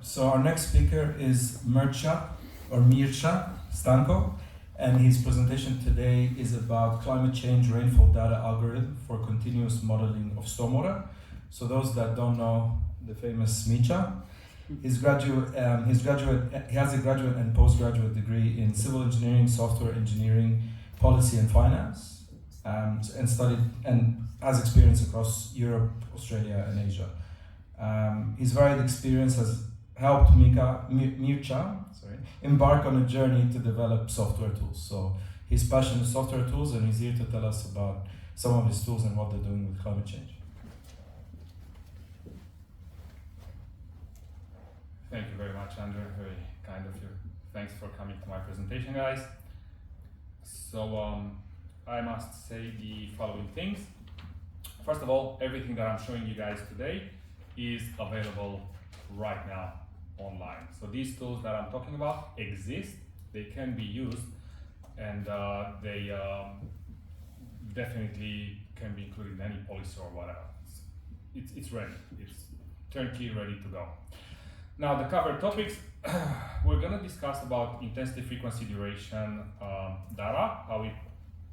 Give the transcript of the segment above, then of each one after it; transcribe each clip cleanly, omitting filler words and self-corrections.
So our next speaker is Mircea Stanco, and his presentation today is about climate change rainfall data algorithm for continuous modeling of stormwater. So those that don't know the famous Mircea, he has a graduate and postgraduate degree in civil engineering, software engineering, policy and finance, and has experience across Europe, Australia, and Asia. His varied experience has helped Mircea embark on a journey to develop software tools. So his passion is software tools, and he's here to tell us about some of his tools and what they're doing with climate change. Thank you very much, Andrew. Very kind of you. Thanks for coming to my presentation, guys. So I must say the following things. First of all, everything that I'm showing you guys today is available right now online. So these tools that I'm talking about exist, they can be used, and they definitely can be included in any policy or whatever. It's ready, it's turnkey, ready to go. Now the covered topics, we're going to discuss about intensity, frequency, duration data,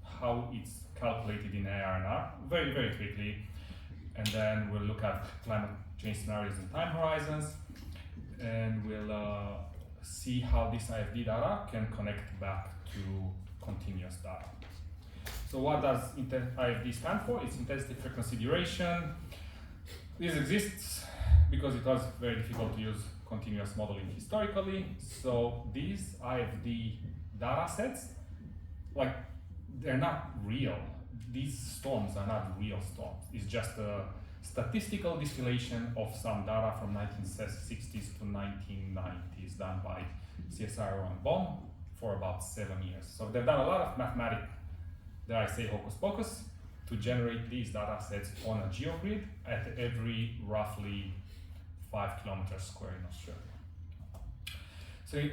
how it's calculated in ARNR very, very quickly, and then we'll look at climate change scenarios and time horizons, and we'll see how this IFD data can connect back to continuous data. So what does IFD stand for? It's intensity, frequency, duration. This exists because it was very difficult to use continuous modeling historically. So these IFD data sets, they're not real. These storms are not real storms. It's just a statistical distillation of some data from 1960s to 1990s done by CSIRO and BOM for about 7 years. So they've done a lot of mathematics, dare I say hocus pocus, to generate these data sets on a geogrid at every roughly 5 kilometers square in Australia. So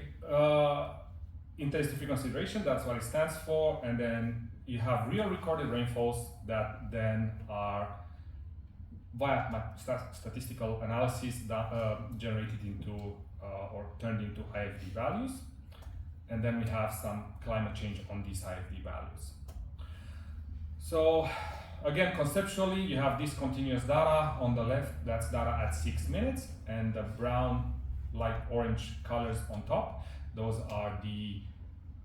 intensity, frequency, duration, that's what it stands for, and then you have real recorded rainfalls that then are via statistical analysis that generated into or turned into IFD values, and then we have some climate change on these IFD values. So again, conceptually, you have this continuous data on the left, that's data at 6 minutes, and the brown, light orange colors on top, those are the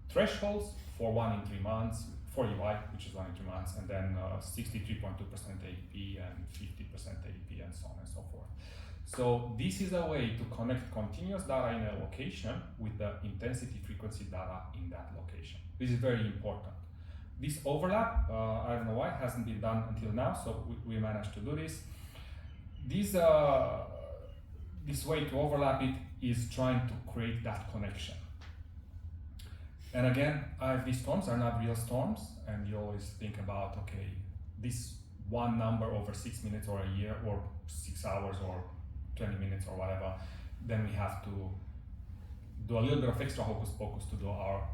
thresholds for 1 in 3 months, for EY, which is 1 in 3 months, and then 63.2% AEP and 50% AEP, and so on and so forth. So this is a way to connect continuous data in a location with the intensity frequency data in that location. This is very important. This overlap, I don't know why, hasn't been done until now, so we managed to do this. This way to overlap it is trying to create that connection. And again, IFD storms are not real storms, and you always think about, okay, this one number over 6 minutes or a year or 6 hours or 20 minutes or whatever, then we have to do a little bit of extra hocus pocus to do our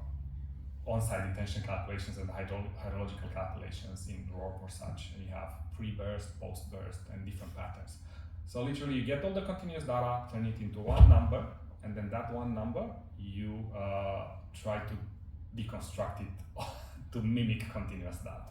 on-site intention calculations and hydrological calculations in RORP or such, and you have pre-burst, post-burst, and different patterns. So literally you get all the continuous data, turn it into one number, and then that one number, you try to deconstruct it to mimic continuous data.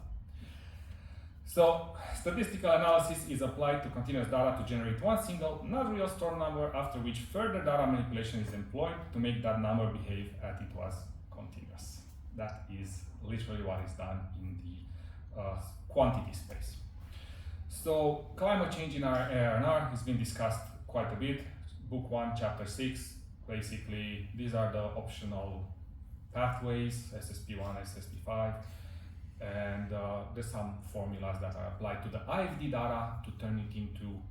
So statistical analysis is applied to continuous data to generate one single, not real storm number, after which further data manipulation is employed to make that number behave as it was continuous. That is literally what is done in the quantity space. So climate change in our ARNR has been discussed quite a bit. Book 1, chapter 6, basically these are the optional pathways, SSP1, SSP5, and there's some formulas that are applied to the IFD data to turn it into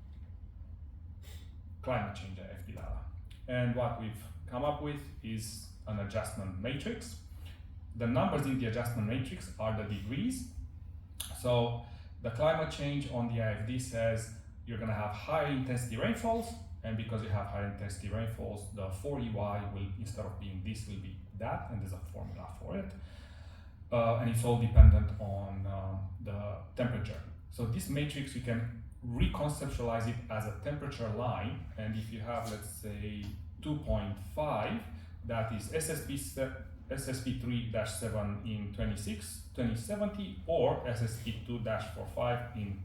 climate change IFD data. And what we've come up with is an adjustment matrix. The numbers in the adjustment matrix are the degrees. So the climate change on the IFD says you're going to have higher intensity rainfalls, and because you have higher intensity rainfalls, the 4EY will, instead of being this, will be that, and there's a formula for it. And it's all dependent on the temperature. So this matrix, you can reconceptualize it as a temperature line, and if you have, let's say, 2.5, that is SSP3-7 in 2070 or SSP2-45 in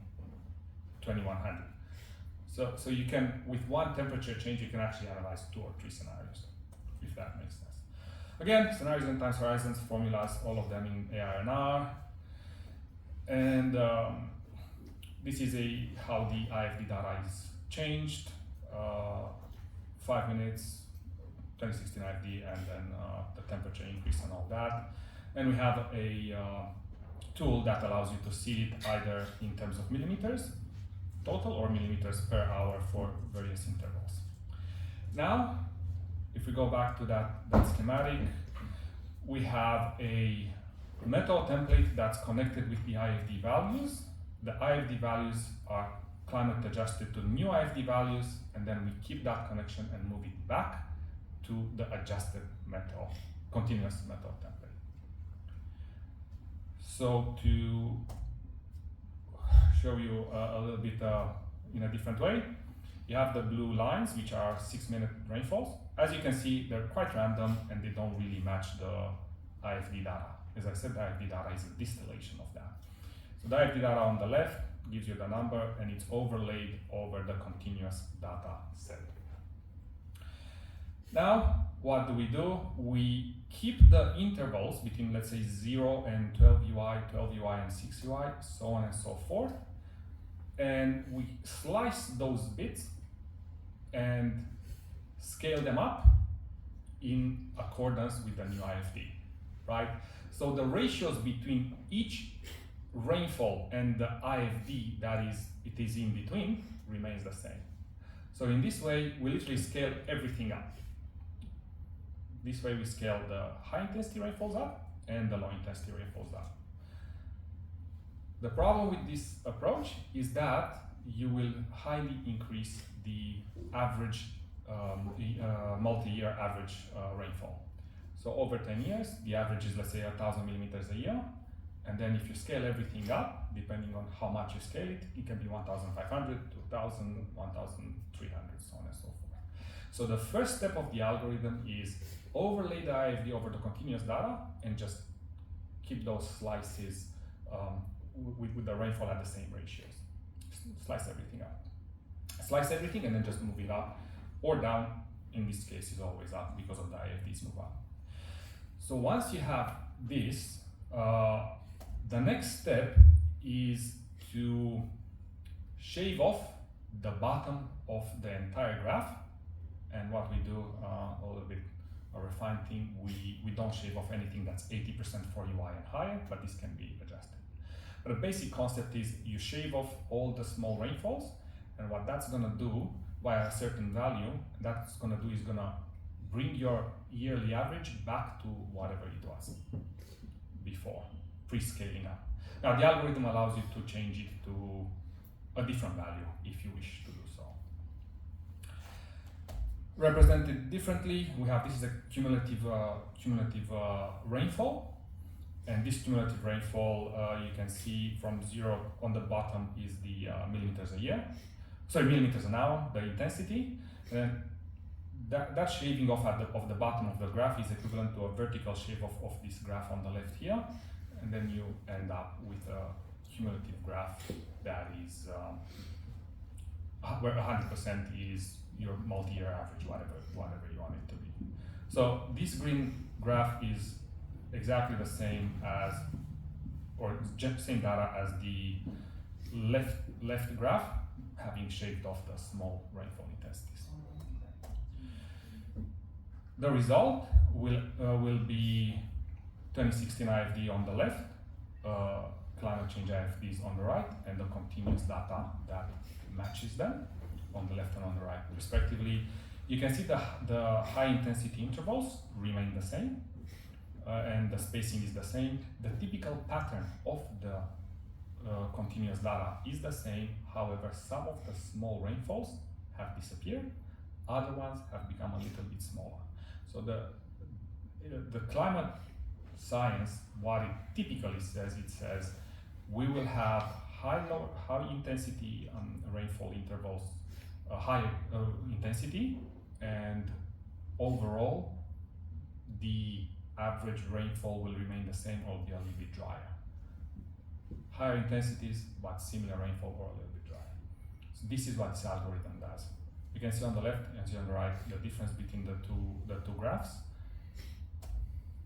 2100. So you can, with one temperature change, you can actually analyze 2 or 3 scenarios, if that makes sense. Again, scenarios and time horizons, formulas, all of them in ARNR. And this is how the IFD data is changed. 5 minutes, 2016 IFD, and then the temperature increase and all that. And we have a tool that allows you to see it either in terms of millimeters total or millimeters per hour for various intervals. Now, if we go back to that schematic, we have a metal template that's connected with the IFD values. The IFD values are climate adjusted to new IFD values, and then we keep that connection and move it back to the adjusted metal, continuous metal template. So to show you a little bit in a different way, you have the blue lines, which are 6-minute rainfalls. As you can see, they're quite random and they don't really match the IFD data. As I said, the IFD data is a distillation of that. So the IFD data on the left gives you the number and it's overlaid over the continuous data set. Now, what do? We keep the intervals between, let's say, 0 and 12 UI, 12 UI and 6 UI, so on and so forth. And we slice those bits and scale them up in accordance with the new IFD, right? So the ratios between each rainfall and the IFD it is in between remains the same. So in this way, we literally scale everything up. This way we scale the high intensity rainfalls up and the low intensity rainfalls up. The problem with this approach is that you will highly increase the average, multi-year average rainfall. So over 10 years, the average is, let's say, 1,000 millimeters a year. And then if you scale everything up, depending on how much you scale it, it can be 1,500, 2,000, 1,300, so on and so forth. So the first step of the algorithm is overlay the IFD over the continuous data and just keep those slices with the rainfall at the same ratios. Slice everything up. Slice everything and then just move it up or down. In this case, is always up because of the IFDs move up. So once you have this, the next step is to shave off the bottom of the entire graph. And what we do, a little bit a refined thing, we don't shave off anything that's 80% for UI and higher, but this can be adjusted. But the basic concept is you shave off all the small rainfalls, and what that's gonna do by a certain value, that's gonna do is gonna bring your yearly average back to whatever it was before, pre-scaling up. Now the algorithm allows you to change it to a different value if you wish to do so. Represented differently, we have, this is a cumulative rainfall. And this cumulative rainfall, you can see from 0 on the bottom is the millimeters an hour, the intensity. And that shaving off of the bottom of the graph is equivalent to a vertical shave off of this graph on the left here. And then you end up with a cumulative graph that is where 100% is your multi-year average, whatever you want it to be. So this green graph is exactly the same as, or same data as the left graph, having shaved off the small rainfall intensities. The result will be 2016 IFD on the left, climate change IFDs on the right, and the continuous data that matches them on the left and on the right, respectively. You can see the high intensity intervals remain the same. And the spacing is the same. The typical pattern of the continuous data is the same. However, some of the small rainfalls have disappeared. Other ones have become a little bit smaller. So the climate science, what it typically says, it says we will have high intensity rainfall intervals, high intensity, and overall, the average rainfall will remain the same or be a little bit drier. Higher intensities, but similar rainfall or a little bit drier. So this is what this algorithm does. You can see on the left and see on the right the difference between the two graphs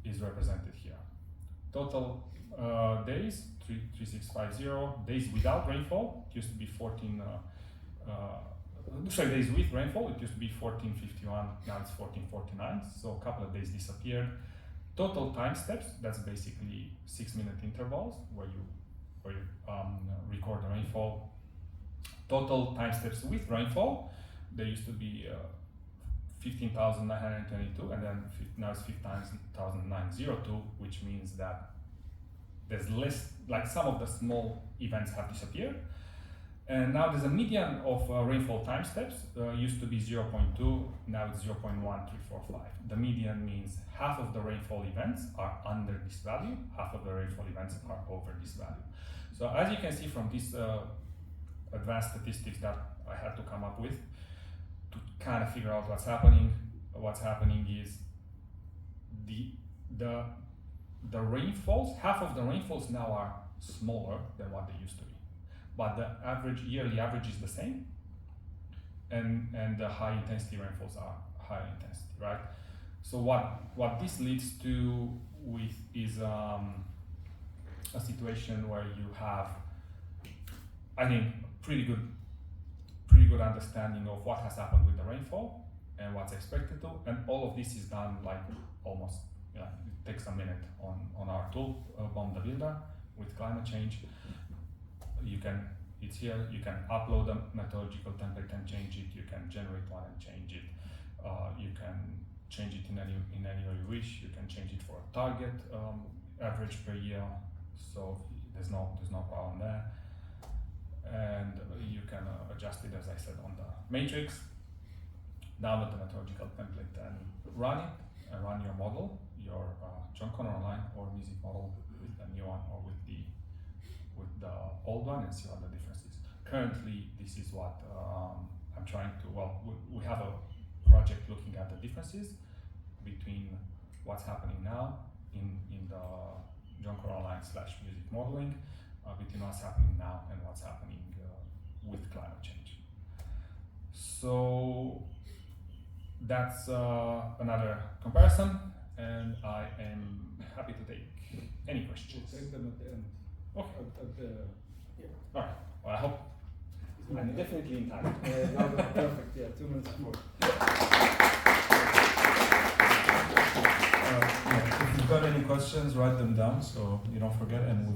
is represented here. Total days, 3650. Days without rainfall, it used to be 14. Days with rainfall, it used to be 1451. Now it's 1449. So a couple of days disappeared. Total time steps, that's basically 6-minute intervals where you record the rainfall. Total time steps with rainfall, there used to be 15,922, and then now it's 15,902, which means that there's less, like some of the small events have disappeared. And now there's a median of rainfall time steps, used to be 0.2, now it's 0.1345. The median means half of the rainfall events are under this value, half of the rainfall events are over this value. So as you can see from these advanced statistics that I had to come up with to kind of figure out what's happening is the rainfalls, half of the rainfalls now are smaller than what they used to be. But the yearly average is the same, and the high intensity rainfalls are higher intensity, right? So what this leads to is a situation where you have, I think, pretty good understanding of what has happened with the rainfall and what's expected to, and all of this is done like almost, it takes a minute on our tool, Bomb the Builder, with climate change. It's here, you can upload a methodological template and change it, you can generate one and change it, you can change it in any way you wish, you can change it for a target average per year, so there's no problem there. And you can adjust it, as I said, on the matrix, download the methodological template and run it, and run your model, your John Connor Online or music model with the new one or with the old one, and see what the difference is. Currently, this is what I'm trying to, we have a project looking at the differences between what's happening now in the John Connor Online / music modeling, between what's happening now and what's happening with climate change. So that's another comparison, and I am happy to take any questions. We'll take them at the end. Okay. All right. Well, I hope I'm definitely in time. Perfect. Yeah, 2 minutes before. If you've got any questions, write them down so you don't forget, and